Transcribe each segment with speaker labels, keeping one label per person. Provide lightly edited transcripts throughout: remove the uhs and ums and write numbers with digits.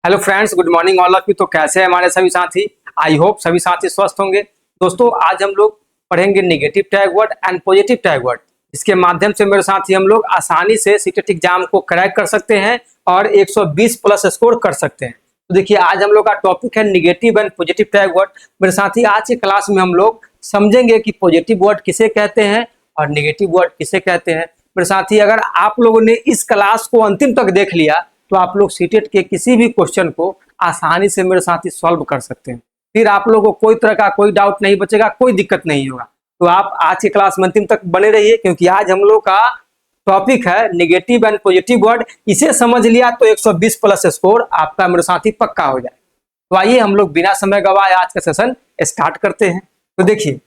Speaker 1: Hello friends, good morning all of you. तो कैसे हैं हमारे सभी साथी? आई होप सभी साथी स्वस्थ होंगे। दोस्तों, आज हम लोग पढ़ेंगे negative tag word and positive tag word. इसके माध्यम से मेरे साथी हम लोग आसानी से सीटेट एग्जाम को क्रैक कर सकते हैं और 120 प्लस स्कोर कर सकते हैं। तो देखिए, आज हम लोग का टॉपिक है negative and positive tag word. मेरे साथी, आज की क्लास में हम लोग समझेंगे कि पॉजिटिव वर्ड किसे कहते हैं और नेगेटिव वर्ड किसे कहते हैं। मेरे साथी, अगर आप लोगों ने इस क्लास को अंतिम तक देख लिया तो आप लोग सीटेट के किसी भी क्वेश्चन को आसानी से मेरे साथ ही सॉल्व कर सकते हैं। फिर आप लोगों को कोई तरह का कोई डाउट नहीं बचेगा, कोई दिक्कत नहीं होगा। तो आप आज की क्लास में अंतिम तक बने रहिए, क्योंकि आज हम लोग का टॉपिक है नेगेटिव एंड पॉजिटिव वर्ड। इसे समझ लिया तो 120 प्लस स्कोर आपका मेरे साथ ही पक्का हो जाए। तो आइए हम लोग बिना समय गवाए आज का सेशन स्टार्ट करते हैं। तो देखिए,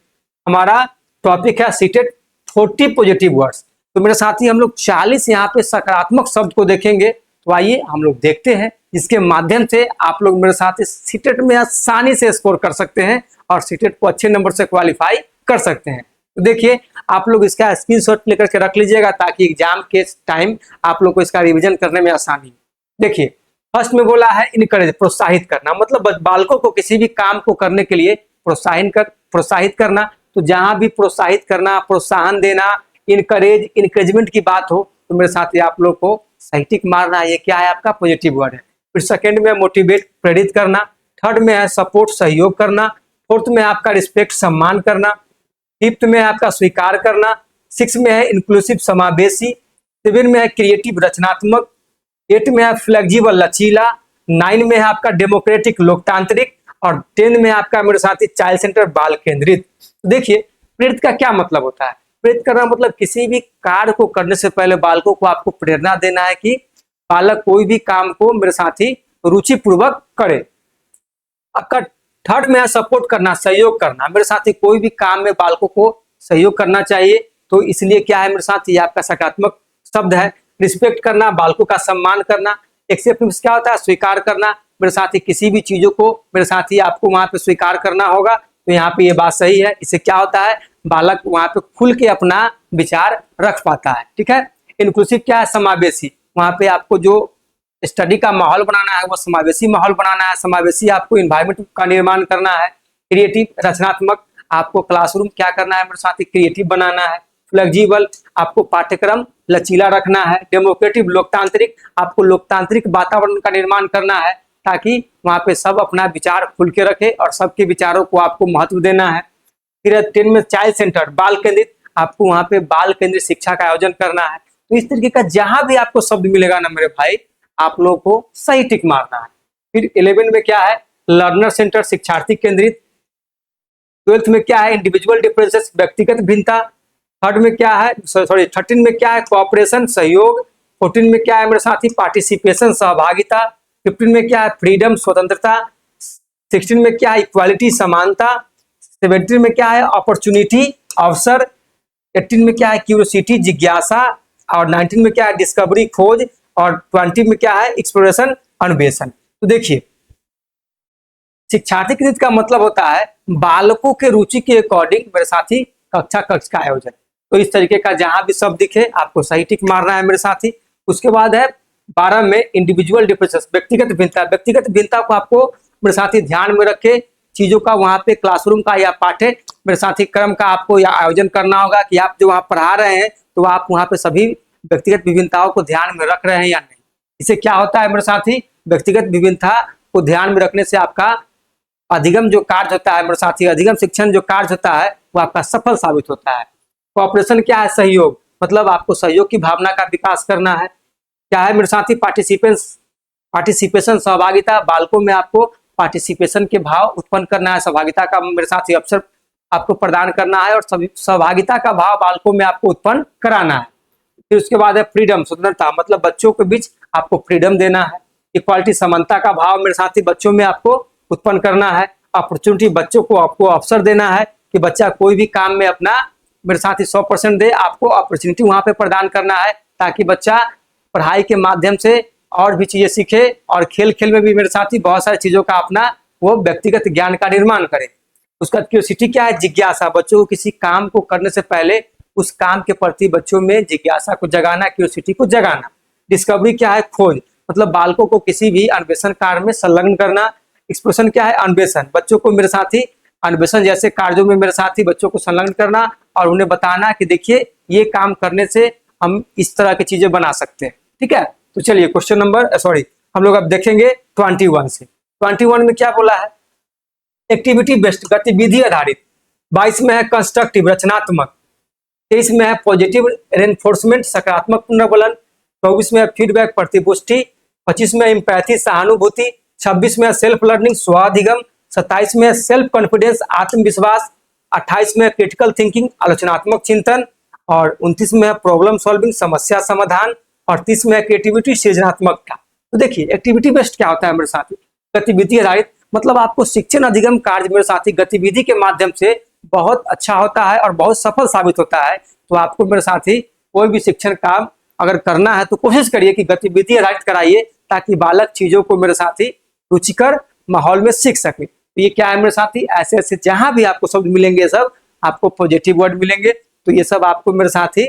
Speaker 1: हमारा टॉपिक है सीटेट 40 पॉजिटिव वर्ड्स। तो मेरे साथी, हम लोग 40 यहाँ पे सकारात्मक शब्द को देखेंगे। तो आइए हम लोग देखते हैं, जिसके माध्यम से आप लोग मेरे साथ सीटेट में आसानी से स्कोर कर सकते हैं और सीटेट को अच्छे नंबर से क्वालिफाई कर सकते हैं। तो देखिए, आप लोग इसका स्क्रीनशॉट लेकर के रख लीजिएगा ताकि एग्जाम के टाइम आप लोग को इसका रिवीजन करने में आसानी। देखिए, फर्स्ट में बोला है इनकरेज, प्रोत्साहित करना। मतलब बालकों को किसी भी काम को करने के लिए प्रोत्साहित करना। तो जहां भी प्रोत्साहित करना, प्रोत्साहन देना, इंकरेजमेंट की बात हो तो मेरे साथ ही आप लोग को सही टिक मारना है। ये क्या है? आपका पॉजिटिव वर्ड है। फिर सेकंड में मोटिवेट, प्रेरित करना। थर्ड में है सपोर्ट, सहयोग करना। फोर्थ में आपका रिस्पेक्ट, सम्मान करना। फिफ्थ में आपका स्वीकार करना। सिक्स में है इंक्लूसिव, समावेशी। सेवन में है क्रिएटिव, रचनात्मक। एट में है फ्लेक्सिबल, लचीला। नाइन में है आपका डेमोक्रेटिक, लोकतांत्रिक। और 10 में आपका मेरे साथी चाइल्ड सेंटर, बाल केंद्रित। देखिए, प्रेरित का क्या मतलब होता है? प्रेरित करना मतलब किसी भी कार्य को करने से पहले बालकों को आपको प्रेरणा देना है कि बालक कोई भी काम को मेरे साथी रुचि पूर्वक करे। आपका थर्ड में है सपोर्ट करना, सहयोग करना। मेरे साथी, कोई भी काम में बालकों को सहयोग करना चाहिए। तो इसलिए क्या है मेरे साथी, आपका सकारात्मक शब्द है। रिस्पेक्ट करना, बालकों का सम्मान करना। एक्सेप्ट क्या होता है? स्वीकार करना। मेरे साथी, किसी भी चीजों को मेरे साथी आपको वहां पे स्वीकार करना होगा। तो यहाँ पे ये बात सही है। इससे क्या होता है? बालक वहां पे खुल के अपना विचार रख पाता है। ठीक है। इंक्लूसिव क्या है? समावेशी। वहां पे आपको जो स्टडी का माहौल बनाना है वो समावेशी माहौल बनाना है। समावेशी आपको इन्वायरमेंट का निर्माण करना है। क्रिएटिव, रचनात्मक, आपको क्लासरूम क्या करना है मेरे साथी? क्रिएटिव बनाना है। फ्लेक्सिबल, आपको पाठ्यक्रम लचीला रखना है। डेमोक्रेटिव, लोकतांत्रिक, आपको लोकतांत्रिक वातावरण का निर्माण करना है ताकि वहां पे सब अपना विचार खुल के रखे और सबके विचारों को आपको महत्व देना है। फिर 10 में चाइल्ड सेंटर, बाल केंद्रित, आपको वहां पे बाल केंद्रित शिक्षा का आयोजन करना है। तो इस तरीके का जहां भी आपको शब्द मिलेगा ना मेरे भाई, आप लोगों को सही टिक मारना है। फिर 11 में क्या है? लर्नर सेंटर, शिक्षार्थी केंद्रित। 12th में क्या है? इंडिविजुअल डिफरेंसेस, व्यक्तिगत भिन्नता। थर्ड में क्या है? 13 में क्या है? कोऑपरेशन, सहयोग। 14 में क्या है मेरे साथी? पार्टिसिपेशन, सहभागिता। 15 में क्या है? फ्रीडम, स्वतंत्रता। 16 में क्या है? इक्वालिटी, समानता। 17 में क्या है? अपॉर्चुनिटी, अवसर। 18 में क्या है? क्यूरियोसिटी, जिज्ञासा। और 19 में क्या है? डिस्कवरी, खोज। और 20 में क्या है? एक्सप्लोरेशन, अन्वेषण। तो देखिए, शिक्षार्थी कृत का मतलब होता है बालकों के रुचि के अकॉर्डिंग मेरे साथी कक्ष का आयोजन। तो इस तरीके का जहां भी शब्द दिखे आपको सही टिक मारना है मेरे साथी। उसके बाद है 12 में इंडिविजुअल डिफरेंसेस, व्यक्तिगत भिन्नता। व्यक्तिगत भिन्नता को आपको मेरे साथी ध्यान में रखे चीजों का वहां पे क्लासरूम का या पाठ्य मेरे साथी क्रम का आपको या आयोजन करना होगा कि आप जो वहां पढ़ा रहे हैं तो आप वहां पे सभी व्यक्तिगत विभिन्नताओं को ध्यान में रख रहे हैं या नहीं। इससे क्या होता है मेरे साथी? व्यक्तिगत विभिन्नता को ध्यान में रखने से आपका अधिगम जो कार्य होता है मेरे साथी, अधिगम शिक्षण जो कार्य होता है वो आपका सफल साबित होता है। कोऑपरेशन क्या है? सहयोग, मतलब आपको सहयोग की भावना का विकास करना है। क्या है मेरे साथी? पार्टिसिपेशन, सहभागिता, बालकों में आपको पार्टिसिपेशन के भाव उत्पन्न करना है। सहभागिता का मेरे साथी अवसर आपको प्रदान करना है और सहभागिता का भाव बालकों में आपको उत्पन्न कराना है। फिर उसके बाद है फ्रीडम, स्वतंत्रता, मतलब बच्चों के बीच आपको फ्रीडम देना है। इक्वालिटी, समानता का भाव मेरे साथी बच्चों में आपको उत्पन्न करना है। अपॉर्चुनिटी, बच्चों को आपको अवसर देना है कि बच्चा कोई भी काम में अपना मेरे साथी 100% दे। आपको अपॉर्चुनिटी वहां पे प्रदान करना है ताकि बच्चा पढ़ाई के माध्यम से और भी चीजें सीखे और खेल खेल में भी मेरे साथी बहुत सारी चीजों का अपना वो व्यक्तिगत ज्ञान का निर्माण करे। उसका क्यूरियोसिटी क्या है? जिज्ञासा, बच्चों को किसी काम को करने से पहले उस काम के प्रति बच्चों में जिज्ञासा को जगाना, क्यूरियोसिटी को जगाना। डिस्कवरी क्या है? खोज, मतलब बालकों को किसी भी अन्वेषण कार्य में संलग्न करना। एक्सप्रेशन क्या है? अन्वेषण, बच्चों को मेरे साथी अन्वेषण जैसे कार्यों में मेरे साथी बच्चों को संलग्न करना और उन्हें बताना कि देखिए ये काम करने से हम इस तरह की चीजें बना सकते हैं। ठीक है, तो चलिए क्वेश्चन नंबर सॉरी हम लोग अब देखेंगे 21 से। 21 में क्या बोला है? एक्टिविटी बेस्ड गतिविधि आधारित। 22 में है कंस्ट्रक्टिव रचनात्मक। 23 में है पॉजिटिव रेनफोर्समेंट सकारात्मक पुनर्बलन। 24 में है फीडबैक प्रतिपुष्टि। 25 में एम्पैथी सहानुभूति। 26 में है सेल्फ लर्निंग स्वाधिगम। 27 में है सेल्फ कॉन्फिडेंस आत्मविश्वास। 28 में है क्रिटिकल थिंकिंग आलोचनात्मक चिंतन। और 29 में है प्रॉब्लम सॉल्विंग समस्या समाधान। और 30 में है क्रिएटिविटी सृजनात्मकता। तो देखिए एक्टिविटी बेस्ड क्या होता है मेरे साथी? गतिविधि आधारित, मतलब आपको शिक्षण अधिगम कार्य मेरे साथी गतिविधि के माध्यम से बहुत अच्छा होता है और बहुत सफल साबित होता है। तो आपको मेरे साथी कोई भी शिक्षण काम अगर करना है तो कोशिश करिए कि गतिविधि आधारित कराइए, ताकि बालक चीजों को मेरे साथी रुचिकर माहौल में सीख सके। तो ये क्या है मेरे साथी? ऐसे ऐसे जहां भी आपको शब्द मिलेंगे सब आपको पॉजिटिव वर्ड मिलेंगे, तो ये सब आपको मेरे साथी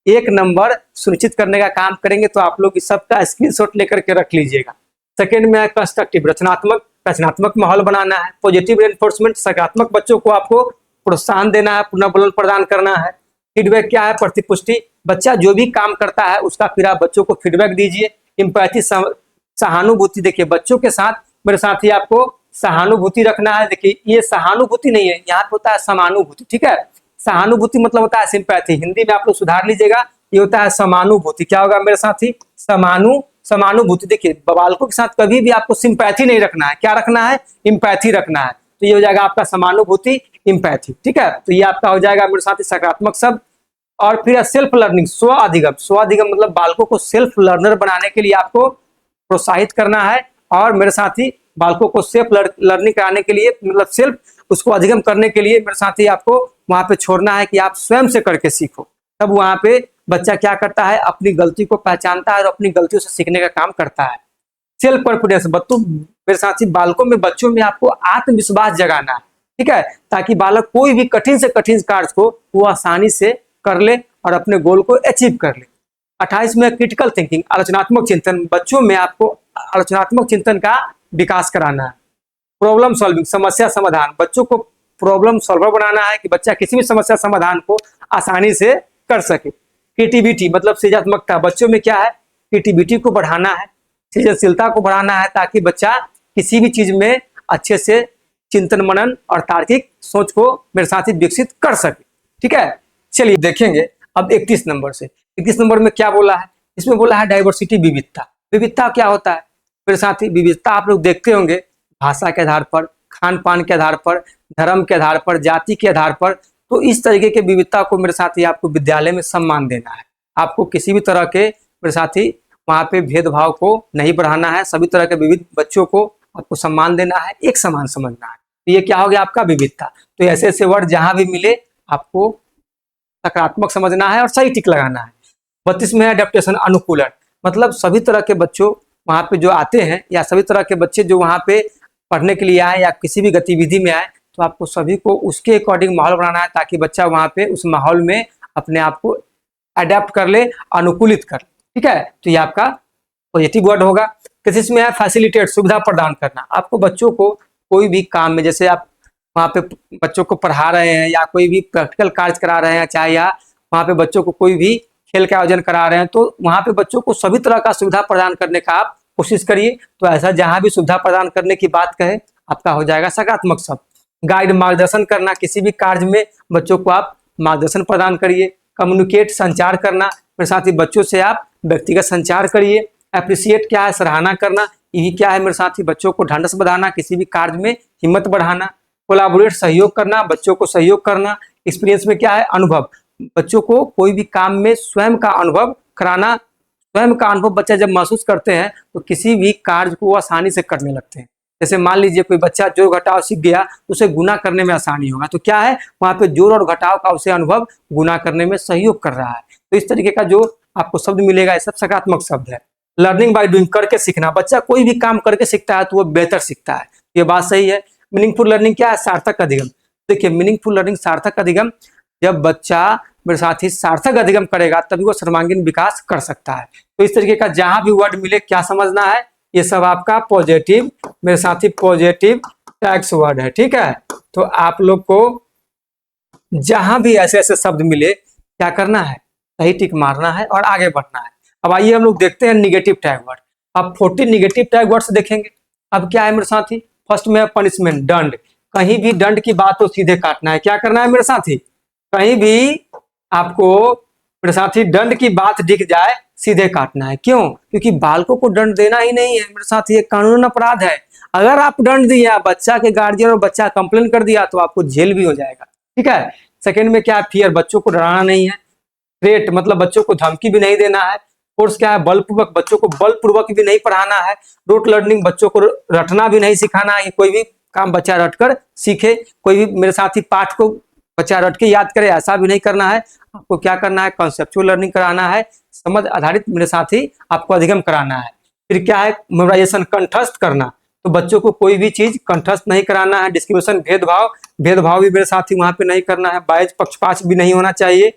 Speaker 1: 1 नंबर सुनिश्चित करने का काम करेंगे। तो आप लोग इस सब का स्क्रीनशॉट लेकर के रख लीजिएगा। सेकेंड में है कंस्ट्रक्टिव रचनात्मक माहौल बनाना है। पॉजिटिव रेनफोर्समेंट सकारात्मक बच्चों को आपको प्रोत्साहन देना है, पुनर्बलन प्रदान करना है। फीडबैक क्या है? प्रतिपुष्टि, बच्चा जो भी काम करता है उसका फिर आप बच्चों को फीडबैक दीजिए। एम्पैथी सहानुभूति, देखिए बच्चों के साथ मेरे साथी आपको सहानुभूति रखना है। देखिए ये सहानुभूति नहीं है, यहाँ पे होता है समानुभूति। ठीक है, सहानुभूति मतलब होता है सिंपैथी, हिंदी में आप लोग सुधार लीजिएगा, ये होता है समानुभूति। क्या होगा मेरे साथी? समानुभूति। देखिए बालकों के साथ कभी भी आपको सिंपैथी नहीं रखना है, क्या रखना है? एम्पैथी रखना है। तो ये हो जाएगा आपका समानुभूति एम्पैथी। ठीक है, तो ये आपका हो जाएगा मेरे साथी सकारात्मक शब्द। और फिर सेल्फ लर्निंग स्व अधिगम मतलब बालकों को सेल्फ लर्नर बनाने के लिए आपको प्रोत्साहित करना है। और मेरे साथी बालकों को सेल्फ लर्निंग कराने के लिए मतलब सेल्फ उसको अधिगम करने के लिए मेरे साथी आपको वहां पे छोड़ना है कि आप स्वयं से करके सीखो। तब वहां पे बच्चा क्या करता है? अपनी गलती को पहचानता है और अपनी गलतियों से सीखने का काम करता है। सेल्फ कॉन्फिडेंस, बच्चों मेरे साथी बालकों में बच्चों में आपको आत्मविश्वास जगाना है। ठीक है, ताकि बालक कोई भी कठिन से कठिन कार्य को वो आसानी से कर ले और अपने गोल को अचीव कर ले। 28 में क्रिटिकल थिंकिंग आलोचनात्मक चिंतन, बच्चों में आपको आलोचनात्मक चिंतन का विकास कराना है। प्रॉब्लम सॉल्विंग समस्या समाधान, बच्चों को प्रॉब्लम सॉल्वर बनाना है कि बच्चा किसी भी समस्या समाधान को आसानी से कर सके। क्रिएटिविटी मतलब सृजनात्मकता, बच्चों में क्या है? क्रिएटिविटी को बढ़ाना है, सृजनशीलता को बढ़ाना है, ताकि बच्चा किसी भी चीज में अच्छे से चिंतन मनन और तार्किक सोच को मेरे साथ ही विकसित कर सके। ठीक है, चलिए देखेंगे अब 31 नंबर से। 31 नंबर में क्या बोला है? इसमें बोला है डाइवर्सिटी विविधता। विविधता क्या होता है मेरे साथी? विविधता आप लोग देखते होंगे भाषा के आधार पर, खान पान के आधार पर, धर्म के आधार पर, जाति के आधार पर। तो इस तरीके के विविधता को मेरे साथी आपको विद्यालय में सम्मान देना है। आपको किसी भी तरह के मेरे साथी वहां पे भेदभाव को नहीं बढ़ाना है, सभी तरह के विविध बच्चों को आपको सम्मान देना है, एक समान समझना है। तो ये क्या हो गया आपका? विविधता। तो ऐसे ऐसे वर्ड जहां भी मिले आपको सकारात्मक समझना है और सही टिक लगाना है। 32 में एडेप्टेशन अनुकूलन, मतलब सभी तरह के बच्चों वहां पे जो आते हैं या सभी तरह के बच्चे जो वहां पे पढ़ने के लिए आए या किसी भी गतिविधि में आए, तो आपको सभी को उसके अकॉर्डिंग माहौल बनाना है, ताकि बच्चा वहां पे उस माहौल में अपने आप को अडेप्ट कर ले, अनुकूलित कर ले। ठीक है, तो ये आपका पॉजिटिव वर्ड होगा। किसी में है फैसिलिटेट सुविधा प्रदान करना, आपको बच्चों को कोई भी काम में, जैसे आप वहाँ पे बच्चों को पढ़ा रहे हैं या कोई भी प्रैक्टिकल कार्य करा रहे हैं, चाहे या वहाँ पे बच्चों को कोई भी खेल का आयोजन करा रहे हैं, तो वहाँ पे बच्चों को सभी तरह का सुविधा प्रदान करने का आप कोशिश करिए। तो ऐसा जहाँ भी सुविधा प्रदान करने की बात कहे आपका हो जाएगा सकारात्मक शब्द। गाइड मार्गदर्शन करना, किसी भी कार्य में बच्चों को आप मार्गदर्शन प्रदान करिए। कम्युनिकेट संचार करना, मेरे साथ ही बच्चों से आप व्यक्तिगत संचार करिए। अप्रिसिएट क्या है? सराहना करना। यही क्या है मेरे साथ ही? बच्चों को ढांढस बढ़ाना, किसी भी कार्य में हिम्मत बढ़ाना। कोलैबोरेट सहयोग करना, बच्चों को सहयोग करना। एक्सपीरियंस में क्या है? अनुभव, बच्चों को कोई भी काम में स्वयं का अनुभव कराना। स्वयं का अनुभव बच्चा जब महसूस करते हैं तो किसी भी कार्य को वो आसानी से करने लगते हैं। जैसे मान लीजिए कोई बच्चा जोड़ घटाव सीख गया तो उसे गुना करने में आसानी होगा, तो क्या है वहां पे जोड़ और घटाव का उसे अनुभव गुना करने में सहयोग कर रहा है। तो इस तरीके का जो आपको शब्द मिलेगा ये सब सकारात्मक शब्द है। लर्निंग बाय डूइंग, करके सीखना, बच्चा कोई भी काम करके सीखता है तो वो बेहतर सीखता है, ये बात सही है। मीनिंगफुल लर्निंग क्या है? सार्थक अधिगम। देखिए मीनिंगफुल लर्निंग सार्थक अधिगम, जब बच्चा मेरे साथी सार्थक अधिगम करेगा तभी वो सर्वांगीण विकास कर सकता है। तो इस तरीके का जहां भी वर्ड मिले क्या समझना है, ये सब आपका पॉजिटिव मेरे साथी पॉजिटिव टैग्स वर्ड है। ठीक है, तो आप लोग को जहां भी ऐसे ऐसे शब्द मिले क्या करना है, सही टिक मारना है और आगे बढ़ना है। अब आइए हम लोग देखते हैं निगेटिव टैग वर्ड। अब 14 निगेटिव टैग वर्ड्स देखेंगे। अब क्या है मेरे साथी, फर्स्ट में पनिशमेंट, दंड। कहीं भी दंड की बात हो सीधे काटना है। क्या करना है मेरे साथी, कहीं भी आपको मेरे साथी दंड की बात दिख जाए सीधे काटना है। क्यों, क्योंकि बालकों को दंड देना ही नहीं है मेरे साथी, ये कानूनन अपराध है। अगर आप दंड दिया, बच्चा के गार्जियन और बच्चा कंप्लेन कर दिया तो आपको जेल भी हो जाएगा। ठीक है, सेकंड में क्या है, फियर, बच्चों को डराना नहीं है। थ्रेट मतलब बच्चों को धमकी भी नहीं देना है। फोर्स क्या है, बलपूर्वक, बच्चों को बलपूर्वक भी नहीं पढ़ाना है। रोट लर्निंग, बच्चों को रटना भी नहीं सिखाना है, कोई भी काम बच्चा रट कर सीखे, कोई भी मेरे साथी पाठ को बच्चा रट के याद करे, ऐसा भी नहीं करना है। आपको क्या करना है, कॉन्सेप्चुअल लर्निंग कराना है, समझ आधारित मेरे साथी आपको अधिगम कराना है। फिर क्या है, मेमोराइजेशन, कंठस्थ करना। तो बच्चों को कोई भी चीज कंठस्थ नहीं कराना है। डिस्क्रिमिनेशन, भेदभाव भी मेरे साथी वहां पे नहीं करना है। बायज, पक्षपात भी नहीं होना चाहिए।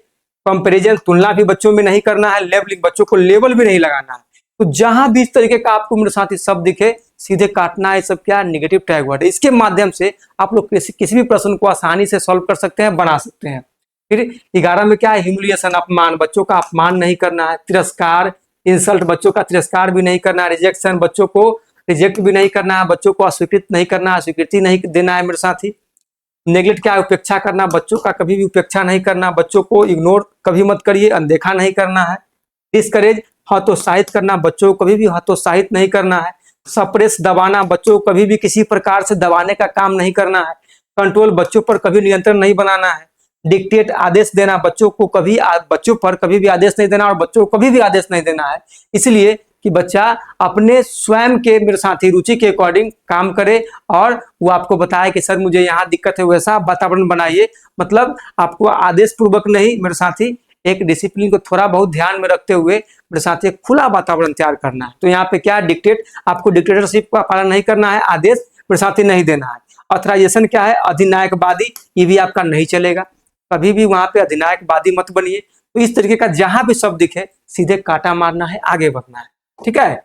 Speaker 1: कंपैरिजन, तुलना भी बच्चों में नहीं करना है। लेबलिंग, बच्चों को लेबल भी नहीं लगाना है। तो जहां भी इस तरीके का आपको मेरे साथी शब्द दिखे सीधे काटना है। सब क्या, निगेटिव टैग वर्ड है। इसके माध्यम से आप लोग किसी भी प्रश्न को आसानी से सॉल्व कर सकते हैं, बना सकते हैं। फिर 11 में क्या है, ह्यूमिलिएशन, अपमान, बच्चों का अपमान नहीं करना है। तिरस्कार, इंसल्ट, बच्चों का तिरस्कार भी नहीं करना है। रिजेक्शन, बच्चों को रिजेक्ट भी नहीं करना है। बच्चों को अस्वीकृत नहीं करना है, स्वीकृति नहीं देना है मेरे साथी। नेग्लेक्ट क्या है, उपेक्षा करना, बच्चों का कभी भी उपेक्षा नहीं करना। बच्चों को इग्नोर कभी मत करिए, अनदेखा नहीं करना है। डिस्करेज, हतोत्साहित करना, बच्चों को कभी भी हतोत्साहित नहीं करना है। सप्रेस, दबाना, बच्चों को कभी भी किसी प्रकार से दबाने का काम नहीं करना है। कंट्रोल, बच्चों पर कभी नियंत्रण नहीं बनाना है। डिक्टेट, आदेश देना, बच्चों पर कभी भी आदेश नहीं देना और बच्चों को कभी भी आदेश नहीं देना है। इसलिए कि बच्चा अपने स्वयं के मेरे साथी रुचि के अकॉर्डिंग काम करे और वो आपको बताए कि सर मुझे यहाँ दिक्कत है, वैसा वातावरण बनाइए। मतलब आपको आदेश पूर्वक नहीं मेरे साथी, एक डिसिप्लिन को थोड़ा बहुत ध्यान में रखते हुए मेरे साथी एक खुला वातावरण तैयार करना है। तो यहाँ पे क्या, डिक्टेट, आपको डिक्टेटरशिप का पालन नहीं करना है, आदेश मेरे साथी नहीं देना है। ऑथराइजेशन क्या है, अधिनायकवादी, ये भी आपका नहीं चलेगा, कभी भी वहां पे अधिनायकवादी मत बनिए। तो इस तरीके का जहां भी शब्द दिखे सीधे काटा मारना है, आगे बढ़ना है। ठीक है,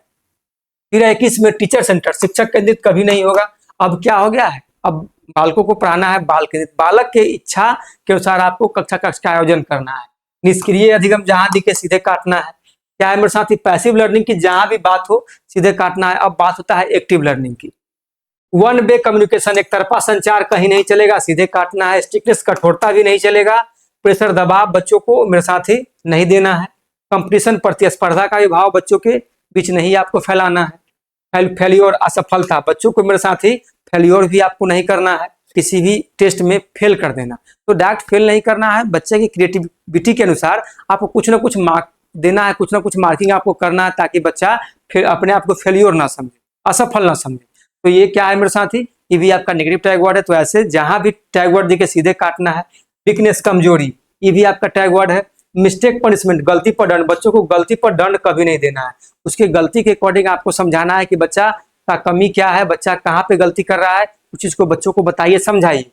Speaker 1: फिर 21 में टीचर सेंटर, शिक्षक केंद्रित कभी नहीं होगा। अब क्या हो गया है, अब बालकों को पढ़ाना है बाल केंद्रित, बालक के इच्छा के अनुसार आपको कक्षा का आयोजन करना है। निष्क्रिय अधिगम, जहां दिखे सीधे काटना है। क्या है मेरे साथी, पैसिव लर्निंग की जहां भी बात हो सीधे काटना है। अब बात होता है एक्टिव लर्निंग की। वन वे कम्युनिकेशन, एक तरफा संचार कहीं नहीं चलेगा, सीधे काटना है। स्ट्रिक्टनेस, कठोरता भी नहीं चलेगा। प्रेशर, दबाव, बच्चों को मेरे साथी नहीं देना है। कंपटीशन, प्रतिस्पर्धा का भी भाव बच्चों के बीच नहीं आपको फैलाना है। फेल्योर, असफलता, बच्चों को मेरे साथी फेल्योर भी आपको नहीं करना है, किसी भी टेस्ट में फेल कर देना। तो डायरेक्ट फेल नहीं करना है, बच्चे की क्रिएटिविटी के अनुसार आपको कुछ ना कुछ मार्क देना है, कुछ ना कुछ मार्किंग आपको करना है, ताकि बच्चा फिर अपने आप को फेल्योर ना समझे, असफल ना समझे। तो ये क्या है मेरे साथी, ये भी आपका नेगेटिव टैग वर्ड है। तो ऐसे जहां भी टैग वर्ड दिखे सीधे काटना है। वीकनेस, कमजोरी, ये भी आपका टैग वर्ड है। मिस्टेक, पनिशमेंट, गलती पर दंड, बच्चों को गलती पर दंड कभी नहीं देना है। उसके गलती के अकॉर्डिंग आपको समझाना है कि बच्चा का कमी क्या है, बच्चा कहाँ पे गलती कर रहा है, उस चीज को बच्चों को बताइए, समझाइए।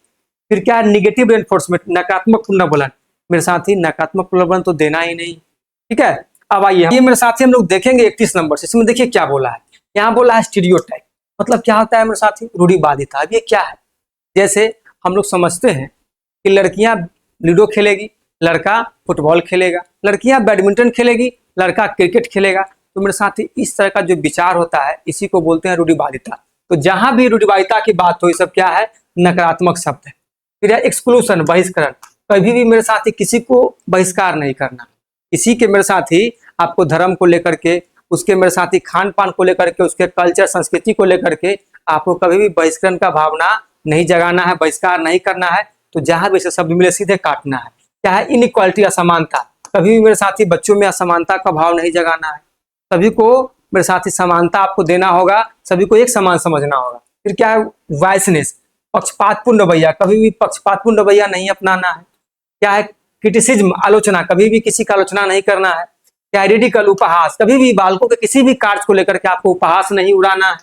Speaker 1: फिर क्या है, निगेटिव रेनफोर्समेंट, नकारात्मक पुनर्बलन, मेरे साथी नकारात्मक पुनर्बलन तो देना ही नहीं। ठीक है, अब आइए ये मेरे साथी हम लोग देखेंगे 31 नंबर से। इसमें देखिए क्या बोला है, यहाँ बोला है स्टीरियोटाइप, मतलब क्या होता है मेरे साथी, रूढ़िवादिता। अब ये क्या है, जैसे हम लोग समझते हैं कि लड़कियां लूडो खेलेगी, लड़का फुटबॉल खेलेगा, लड़कियां बैडमिंटन खेलेगी, लड़का क्रिकेट खेलेगा। तो मेरे साथी इस तरह का जो विचार होता है इसी को बोलते हैं रूढ़िवादिता। तो जहां भी रूढ़िवादिता की बात हो, ये सब क्या है, नकारात्मक शब्द है। फिर एक्सक्लूशन, बहिष्करण, कभी भी मेरे साथी किसी को बहिष्कार नहीं करना। किसी के मेरे साथी आपको धर्म को लेकर के, उसके मेरे साथी खान पान को लेकर के, उसके कल्चर संस्कृति को लेकर के आपको कभी भी बहिष्करण का भावना नहीं जगाना है, बहिष्कार नहीं करना है। तो जहां भी ऐसे शब्द मिले सीधे काटना है। क्या है, इनइक्वालिटी, असमानता, कभी भी मेरे साथी बच्चों में असमानता का भाव नहीं जगाना है। सभी को मेरे साथी समानता आपको देना होगा, सभी को एक समान समझना होगा। फिर क्या है, वायसनेस, पक्षपातपूर्ण रवैया, कभी भी पक्षपातपूर्ण रवैया नहीं अपनाना है। क्या है, क्रिटिसिज्म, आलोचना, कभी भी किसी का आलोचना नहीं करना है। क्या है, रेडिकल, उपहास, कभी भी बालकों के किसी भी कार्य को लेकर के आपको उपहास नहीं उड़ाना है।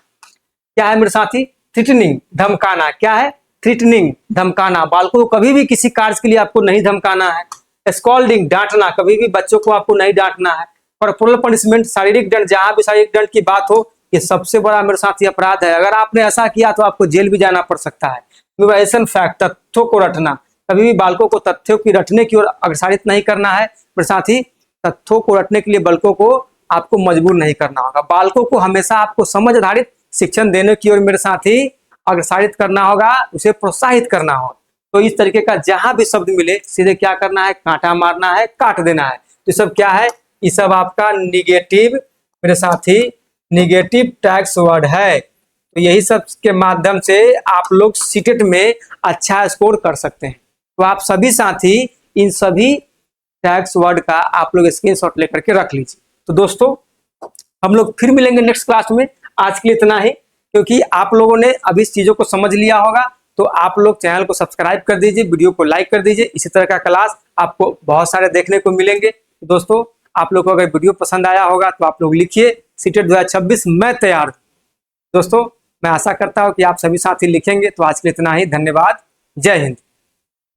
Speaker 1: क्या है मेरे साथी, थ्रेटनिंग, धमकाना, क्या है, थ्रेटनिंग, धमकाना, बालकों को कभी भी किसी कार्य के लिए आपको नहीं धमकाना है। स्कॉल्डिंग, डांटना, कभी भी बच्चों को आपको नहीं डांटना है। कॉर्पोरल पनिशमेंट, शारीरिक दंड, जहां भी शारीरिक दंड की बात हो, ये सबसे बड़ा मेरे साथी अपराध है। अगर आपने ऐसा किया तो आपको जेल भी जाना पड़ सकता है। मेमोराइजेशन फैक्ट, तथ्यों को रटना, कभी भी बालकों को तथ्यों की रटने की ओर अग्रसरित नहीं करना है। मेरे साथी, तथ्यों को रटने के लिए बालकों को आपको मजबूर नहीं करना होगा। बालकों को हमेशा आपको समझ आधारित शिक्षण देने की ओर मेरे साथी अग्रसरित करना होगा, उसे प्रोत्साहित करना होगा। तो इस तरीके का जहां भी शब्द मिले सीधे क्या करना है, कांटा मारना है, काट देना है। तो सब क्या है, ये सब आपका निगेटिव, मेरे साथी निगेटिव टैग्स वर्ड है। तो यही सब के माध्यम से आप लोग सीटेट में अच्छा स्कोर कर सकते हैं। तो आप सभी साथी इन सभी टैग्स वर्ड का आप लोग स्क्रीनशॉट लेकर के रख लीजिए। तो दोस्तों, हम लोग फिर मिलेंगे नेक्स्ट क्लास में। आज के लिए इतना ही, क्योंकि आप लोगों ने अभी इस चीजों को समझ लिया होगा, तो आप लोग चैनल को सब्सक्राइब कर दीजिए, वीडियो को लाइक कर दीजिए। इसी तरह का क्लास आपको बहुत सारे देखने को मिलेंगे। दोस्तों, आप लोग को अगर वीडियो पसंद आया होगा तो आप लोग लिखिए सीटेट 2026 मैं तैयार। दोस्तों, मैं आशा करता हूं कि आप सभी साथी लिखेंगे। तो आज के लिए इतना ही, धन्यवाद, जय हिंद।